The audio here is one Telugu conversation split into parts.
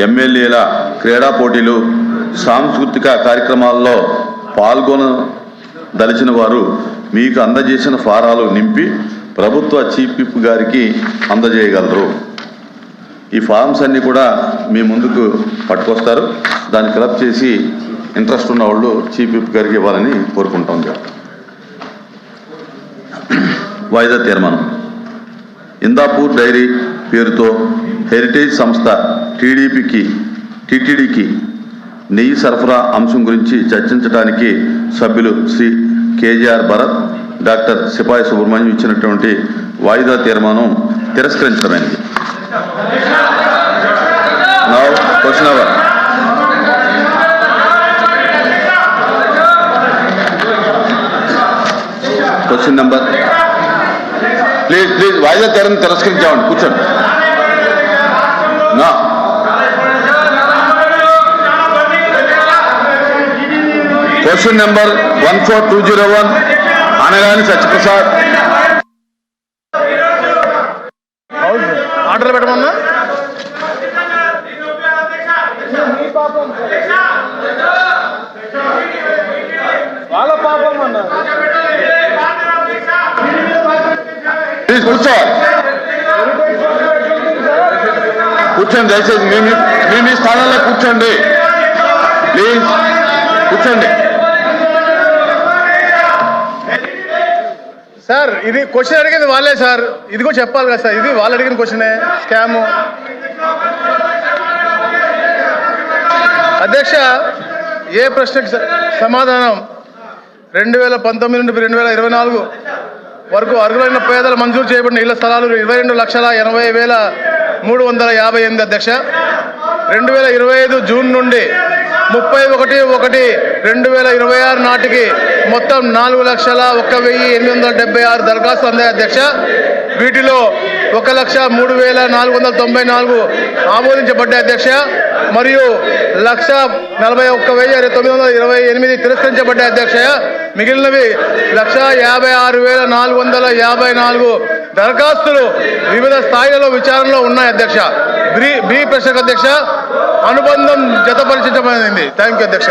ఎమ్మెల్యేల క్రీడా పోటీలు, సాంస్కృతిక కార్యక్రమాల్లో పాల్గొనదలిచిన వారు మీకు అందజేసిన ఫారాలు నింపి ప్రభుత్వ చీఫ్ విప్ గారికి అందజేయగలరు. ఈ ఫార్మ్స్ అన్నీ కూడా మీ ముందుకు పట్టుకొస్తారు. దాన్ని ఫిలప్ చేసి ఇంట్రెస్ట్ ఉన్న వాళ్ళు చీఫ్ విప్ గారికి ఇవ్వాలని కోరుకుంటాం. వాయిదా తీర్మానం. ఇందాపూర్ డైరీ పేరుతో హెరిటేజ్ సంస్థ టీటీడీకి నెయ్యి సరఫరా అంశం గురించి చర్చించడానికి సభ్యులు శ్రీ కేజీఆర్ భరత్, డాక్టర్ సిపాయి సుబ్రహ్మణ్యం ఇచ్చినటువంటి వాయిదా తీర్మానం తిరస్కరించడమైనది. Question hour. Question number. Please వాయిదా తీర్మానం తిరస్కరించామండి. కూర్చోండి. Question number 14201 Anagani Satyaprasad. Order పెట్టమన్నా. వాళ్ళ పాపం అన్నా. ప్లీజ్ కూర్చోండి. దయచేసి మీ స్థానాల్లో కూర్చోండి. ప్లీజ్ కూర్చోండి. సార్ ఇది క్వశ్చన్ అడిగింది వాళ్ళే సార్. ఇది కూడా చెప్పాలి కదా సార్. ఇది వాళ్ళు అడిగిన క్వశ్చనే. స్కాము. అధ్యక్ష, ఏ ప్రశ్నకి సమాధానం 2019 నుండి 2024 వరకు అర్హులైన పేదల మంజూరు చేయబడిన ఇళ్ల స్థలాలు 22,80,358 అధ్యక్ష. 2025 జూన్ నుండి 31/1/2026 నాటికి మొత్తం 4,01,876 దరఖాస్తులు అందాయి అధ్యక్ష. వీటిలో 1,03,494 ఆమోదించబడ్డాయి అధ్యక్ష. మరియు 1,41,928 తిరస్కరించబడ్డాయి అధ్యక్ష. మిగిలినవి 1,56,454 దరఖాస్తులు వివిధ స్థాయిలలో విచారణలో ఉన్నాయి అధ్యక్ష. బి ప్రశ్నకు అధ్యక్ష అనుబంధం జతపరిచమైంది. థ్యాంక్ యూ అధ్యక్ష.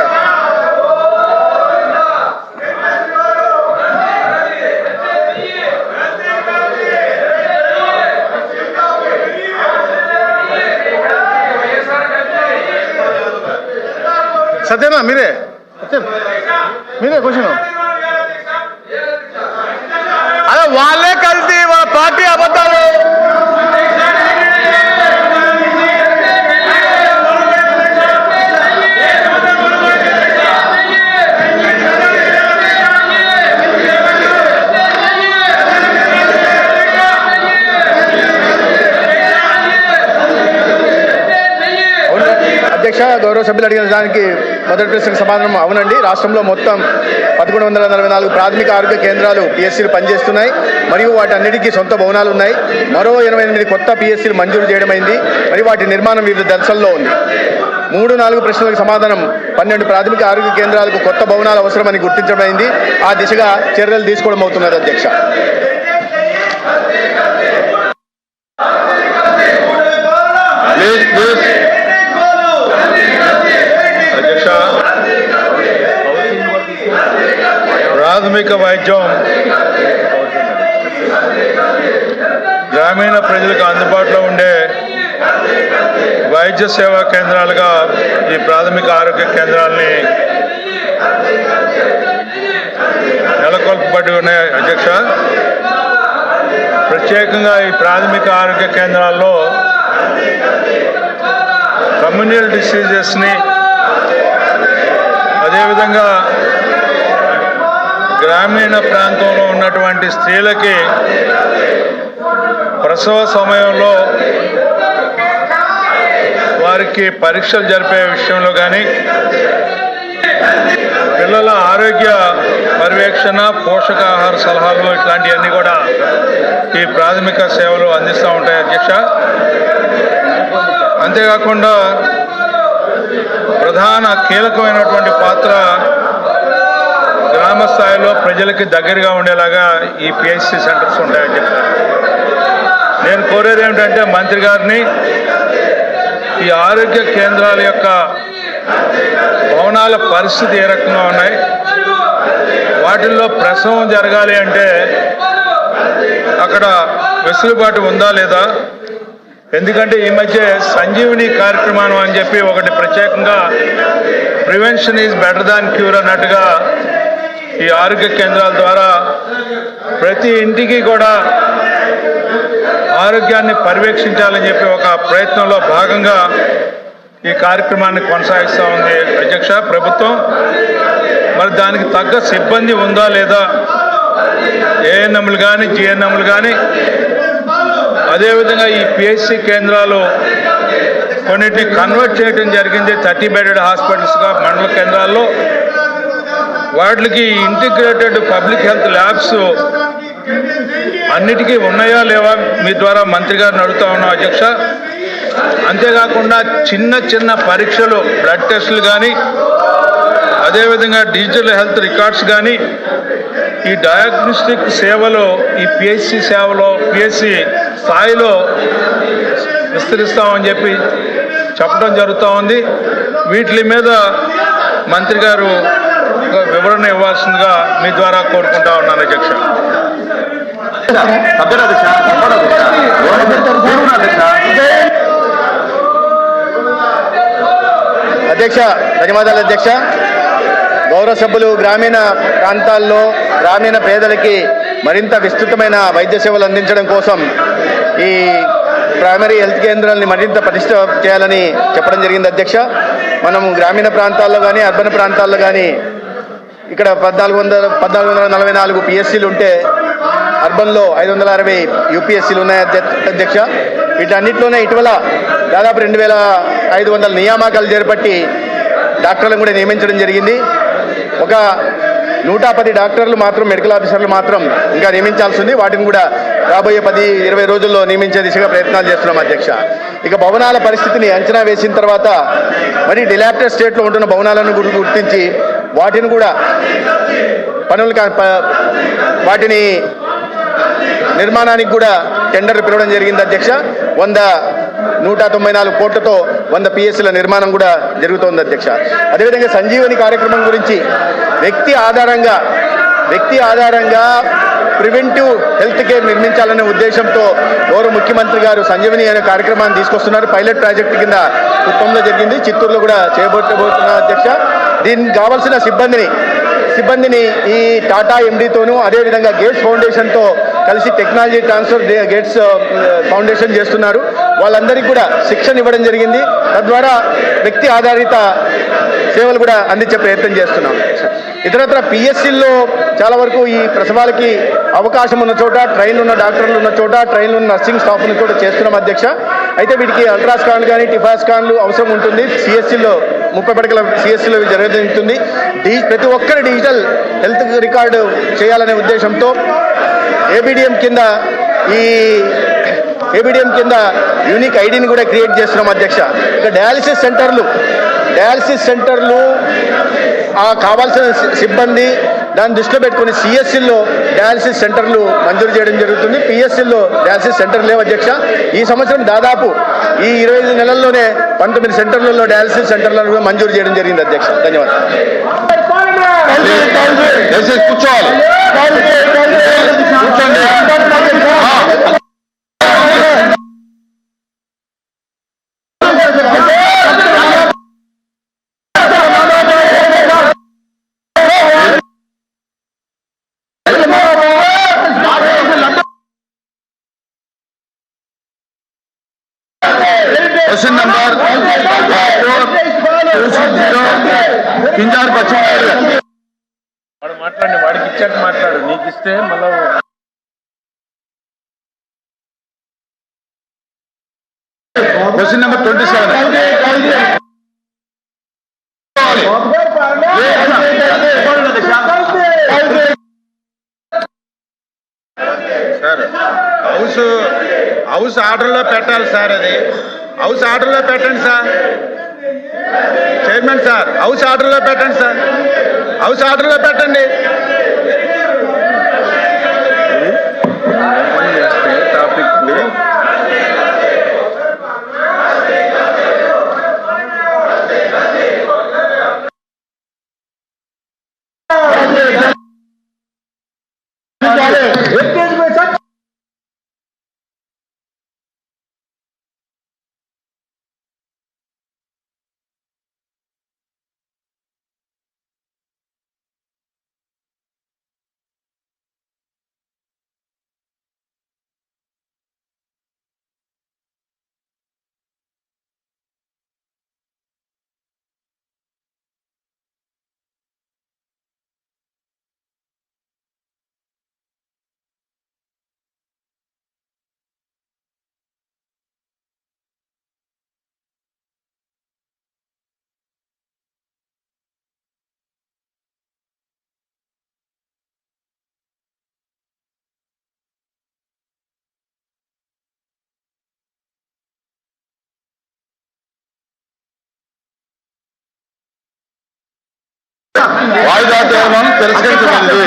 సత్యనా మీరే క్వశ్చన్. అదే వాళ్ళే కలిసి వాళ్ళ పార్టీ అబద్ధాలు. అధ్యక్ష, గౌరవ సభ్యులు అడిగిన దానికి మొదటి ప్రశ్నకు సమాధానం అవునండి. రాష్ట్రంలో మొత్తం 1144 ప్రాథమిక ఆరోగ్య కేంద్రాలు పిఎస్సీలు పనిచేస్తున్నాయి మరియు వాటి అన్నిటికీ సొంత భవనాలు ఉన్నాయి. మరో 88 కొత్త పిఎస్సీలు మంజూరు చేయడమైంది మరియు వాటి నిర్మాణం వివిధ దశల్లో ఉంది. 3-4 ప్రశ్నలకు సమాధానం 12 ప్రాథమిక ఆరోగ్య కేంద్రాలకు కొత్త భవనాలు అవసరమని గుర్తించడమైంది. ఆ దిశగా చర్యలు తీసుకోవడం అవుతున్నది అధ్యక్ష. ప్రాథమిక వైద్యం గ్రామీణ ప్రజలకు అందుబాటులో ఉండే వైద్య సేవా కేంద్రాలుగా ఈ ప్రాథమిక ఆరోగ్య కేంద్రాలని నెలకొల్పబడి ఉన్నాయి అధ్యక్ష. ప్రత్యేకంగా ఈ ప్రాథమిక ఆరోగ్య కేంద్రాల్లో కమ్యూనల్ డిసీజెస్ని, అదేవిధంగా గ్రామీణ ప్రాంతంలో ఉన్నటువంటి స్త్రీలకి ప్రసవ సమయంలో వారికి పరీక్షలు జరిపే విషయంలో కానీ, పిల్లల ఆరోగ్య పర్యవేక్షణ, పోషకాహార సలహాలు ఇట్లాంటివన్నీ కూడా ఈ ప్రాథమిక సేవలు అందిస్తూ ఉంటాయి అధ్యక్ష. అంతేకాకుండా ప్రధాన కీలకమైనటువంటి పాత్ర గ్రామ స్థాయిలో ప్రజలకి దగ్గరగా ఉండేలాగా ఈ పిహెచ్సి సెంటర్స్ ఉంటాయని చెప్పారు. నేను కోరేది ఏమిటంటే మంత్రి గారిని ఈ ఆరోగ్య కేంద్రాల యొక్క భవనాల పరిస్థితి ఏ రకంగా ఉన్నాయి, వాటిల్లో ప్రసవం జరగాలి అంటే అక్కడ వెసులుబాటు ఉందా లేదా. ఎందుకంటే ఈ మధ్య సంజీవిని కార్యక్రమం అని చెప్పి ఒకటి ప్రత్యేకంగా prevention is better than cure అన్నట్టుగా ఈ ఆరోగ్య కేంద్రాల ద్వారా ప్రతి ఇంటికి కూడా ఆరోగ్యాన్ని పర్యవేక్షించాలని చెప్పి ఒక ప్రయత్నంలో భాగంగా ఈ కార్యక్రమాన్ని కొనసాగిస్తూ ఉంది అధ్యక్ష ప్రభుత్వం. మరి దానికి తగ్గ సిబ్బంది ఉందా లేదా, ఏఎన్ఎంలు కానీ జిఎన్ఎంలు కానీ, అదేవిధంగా ఈ పిహెచ్సి కేంద్రాలు కొన్నిటిని కన్వర్ట్ చేయడం జరిగింది 30 బెడెడ్ హాస్పిటల్స్గా మండల కేంద్రాల్లో. వాటికి ఇంటిగ్రేటెడ్ పబ్లిక్ హెల్త్ ల్యాబ్స్ అన్నిటికీ ఉన్నాయా లేవా మీ ద్వారా మంత్రి గారిని అడుగుతా ఉన్నాం అధ్యక్ష. అంతేకాకుండా చిన్న చిన్న పరీక్షలు, బ్లడ్ టెస్టులు కానీ, అదేవిధంగా డిజిటల్ హెల్త్ రికార్డ్స్ కానీ, ఈ డయాగ్నోస్టిక్ సేవలు ఈ పిహెచ్సి సేవలో పిహెచ్సి స్థాయిలో విస్తరిస్తామని చెప్పి చెప్పడం జరుగుతూ ఉంది. వీటి మీద మంత్రి గారు వివరణ ఇవ్వాల్సిందిగా మీ ద్వారా కోరుకుంటా ఉన్నాను అధ్యక్ష. అధ్యక్ష ధన్యవాదాలు అధ్యక్ష. గౌరవ సభ్యులు గ్రామీణ ప్రాంతాల్లో గ్రామీణ పేదలకి మరింత విస్తృతమైన వైద్య సేవలు అందించడం కోసం ఈ ప్రైమరీ హెల్త్ కేంద్రాలని మరింత పటిష్ట చేయాలని చెప్పడం జరిగింది అధ్యక్ష. మనం గ్రామీణ ప్రాంతాల్లో కానీ అర్బన్ ప్రాంతాల్లో కానీ ఇక్కడ 1444 పిఎస్సీలు ఉంటే అర్బన్లో 560 యూపీఎస్సీలు ఉన్నాయి అధ్యక్ష. వీటన్నిటిలోనే ఇటీవల దాదాపు 2500 నియామకాలు చేపట్టి డాక్టర్లను కూడా నియమించడం జరిగింది. ఒక 110 డాక్టర్లు మాత్రం, మెడికల్ ఆఫీసర్లు మాత్రం ఇంకా నియమించాల్సి ఉంది. వాటిని కూడా రాబోయే 10-20 రోజుల్లో నియమించే దిశగా ప్రయత్నాలు చేస్తున్నాం అధ్యక్ష. ఇక భవనాల పరిస్థితిని అంచనా వేసిన తర్వాత మరి డిలాప్టెడ్ స్టేట్లో ఉంటున్న భవనాలను గుర్తించి వాటిని కూడా వాటిని నిర్మాణానికి కూడా టెండర్లు పిలవడం జరిగింది అధ్యక్ష. 194 కోట్లతో 100 పిఎస్సీల నిర్మాణం కూడా జరుగుతోంది అధ్యక్ష. అదేవిధంగా సంజీవని కార్యక్రమం గురించి వ్యక్తి ఆధారంగా ప్రివెంటివ్ హెల్త్ కేర్ నిర్మించాలనే ఉద్దేశంతో గౌరవ ముఖ్యమంత్రి గారు సంజీవని అనే కార్యక్రమాన్ని తీసుకొస్తున్నారు. పైలట్ ప్రాజెక్టు కింద కుప్పంలో జరిగింది, చిత్తూరులో కూడా చేయబోతున్నారు అధ్యక్ష. దీనికి కావాల్సిన సిబ్బందిని ఈ టాటా ఎండీతోనూ అదేవిధంగా గేట్స్ ఫౌండేషన్తో కలిసి టెక్నాలజీ ట్రాన్స్ఫర్ గేట్స్ ఫౌండేషన్ చేస్తున్నారు. వాళ్ళందరికీ కూడా శిక్షణ ఇవ్వడం జరిగింది. తద్వారా వ్యక్తి ఆధారిత సేవలు కూడా అందించే ప్రయత్నం చేస్తున్నాం. ఇతరత్ర పిఎస్సీల్లో చాలా వరకు ఈ ప్రసవాలకి అవకాశం ఉన్న చోట, ట్రైన్లు ఉన్న డాక్టర్లు ఉన్న చోట, ట్రైన్లు ఉన్న నర్సింగ్ స్టాఫ్ ఉన్న చోట చేస్తున్నాం అధ్యక్ష. అయితే వీటికి అల్ట్రాస్కాన్లు కానీ టిఫాస్కాన్లు అవసరం ఉంటుంది. సిఎస్సీలో 30 పడకల సిఎస్సీలో జరుగుతుంది. ప్రతి ఒక్కరి డిజిటల్ హెల్త్ రికార్డు చేయాలనే ఉద్దేశంతో ఏబిడిఎం కింద యూనిక్ ఐడిని కూడా క్రియేట్ చేస్తున్నాం అధ్యక్ష. ఇక డయాలసిస్ సెంటర్లు కావాల్సిన సిబ్బంది దాన్ని దృష్టిలో పెట్టుకుని సిఎస్సీల్లో డయాలసిస్ సెంటర్లు మంజూరు చేయడం జరుగుతుంది. పిఎస్సీల్లో డయాలసిస్ సెంటర్ లేవు అధ్యక్ష. ఈ సంవత్సరం దాదాపు ఈ 25 నెలల్లోనే 19 సెంటర్లలో డయాలసిస్ సెంటర్లను మంజూరు చేయడం జరిగింది అధ్యక్ష. ధన్యవాదాలు. क्वेश्चन नंबर 4 మాట్లాడి వాడికి ఇచ్చాక మాట్లాడు, నీకు ఇస్తే మళ్ళీ क्वेश्चन नंबर 27 సార్ హౌస్ ఆర్డర్లో పెట్టాలి సార్. అది హౌస్ ఆర్డర్లో పెట్టండి సార్. చైర్మన్ సార్, హౌస్ ఆర్డర్లో పెట్టండి సార్. హౌస్ ఆర్డర్లో పెట్టండి. టాపిక్ వాయిదా తీర్మానం తిరస్కరించబడింది.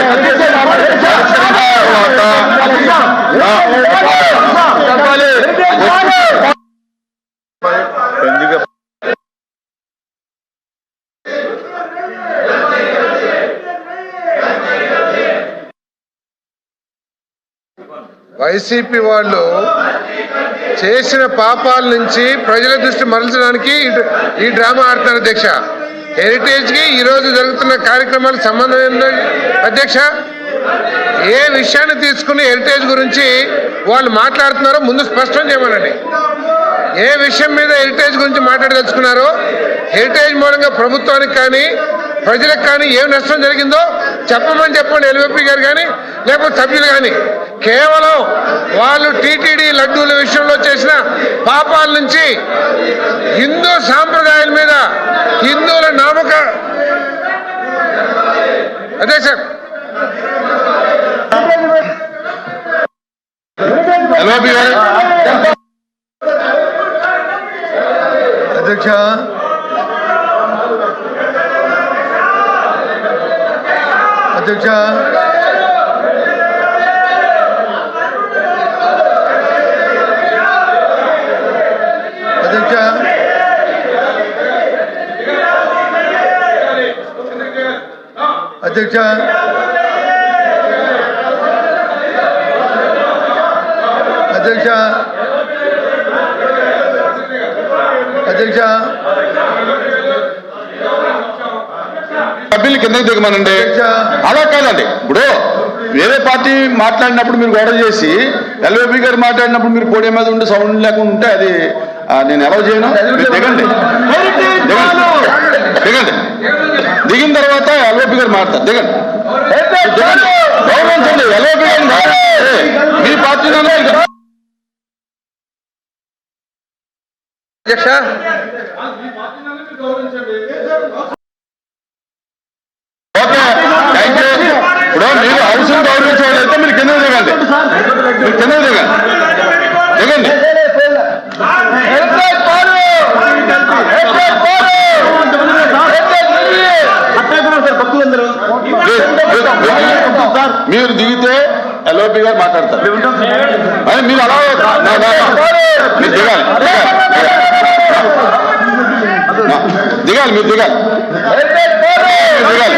వైసీపీ వాళ్ళు చేసిన పాపాల నుంచి ప్రజల దృష్టి మరల్చడానికి ఈ డ్రామా ఆడుతున్నారు అధ్యక్ష. హెరిటేజ్ కి ఈ రోజు జరుగుతున్న కార్యక్రమాలకు సంబంధం ఏంటండి అధ్యక్ష? ఏ విషయాన్ని తీసుకుని హెరిటేజ్ గురించి వాళ్ళు మాట్లాడుతున్నారో ముందు స్పష్టం చేయమనండి. ఏ విషయం మీద హెరిటేజ్ గురించి మాట్లాడదలుచుకున్నారో, హెరిటేజ్ మూలంగా ప్రభుత్వానికి కానీ ప్రజలకు కానీ ఏం నష్టం జరిగిందో చెప్పమని చెప్పండి. ఎల్వీపీ గారు కానీ లేకపోతే సభ్యులు కానీ కేవలం వాళ్ళు టీటీడీ లడ్డూల విషయంలో చేసిన పాపాల నుంచి హిందూ సాంప్రదాయాల మీద హిందువుల నామక అదే సార్ అధ్యక్ష అధ్యక్ష అధ్యక్ష అధ్యక్ష అధ్యక్ష అధ్యక్ష సభ్యులు కిందకి దిగమనండి. అలా కాదండి, ఇప్పుడు వేరే పార్టీ మాట్లాడినప్పుడు మీరు గొడవ చేసి ఎల్వీపీ గారు మాట్లాడినప్పుడు మీరు పోడియం మీద ఉండి సౌండ్ లేకుండా ఉంటే అది నేను ఎలా చేయను? దిగండి దిగండి. దిగిన తర్వాత ఎల్వీపీ గారు మాట్లాడతారు. దిగండి గౌరవించండి. ఎల్వీపీ గారు మీ పార్టీలోనే అధ్యక్ష ఓకే, థ్యాంక్ యూ. ఇప్పుడు మీరు హౌస్ గౌరవించేవాళ్ళైతే మీరు కింద దిగండి. మీరు కింద దిగండి దిగండి. మీరు దిగితే ఎల్ఓపి గారు మాట్లాడతారు. మీరు అలా మీరు దిగాలి దిగాలి మీరు దిగాలి దిగాలి.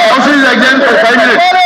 House is adjourned for 5 minutes.